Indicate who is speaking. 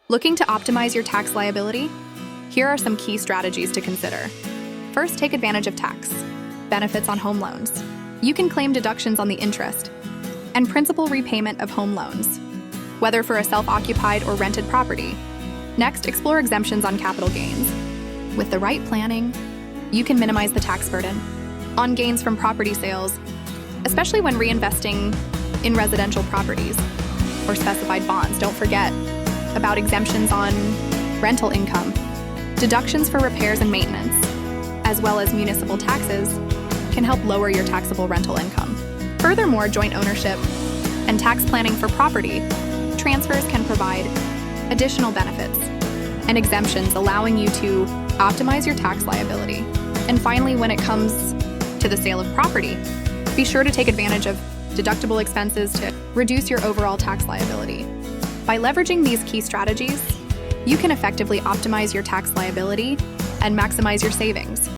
Speaker 1: Looking to optimize your tax liability? Here are some key strategies to consider. First, take advantage of tax benefits on home loans. You can claim deductions on the interest and principal repayment of home loans, whether for a self-occupied or rented property. Next, explore exemptions on capital gains. With the right planning, you can minimize the tax burden on gains from property sales, especially when reinvesting in residential properties or specified bonds. Don't forget about exemptions on rental income, deductions for repairs and maintenance, as well as municipal taxes can help lower your taxable rental income. Furthermore, joint ownership and tax planning for property transfers can provide additional benefits and exemptions, allowing you to optimize your tax liability. And finally, when it comes to the sale of property, be sure to take advantage of deductible expenses to reduce your overall tax liability. By leveraging these key strategies, you can effectively optimize your tax liability and maximize your savings.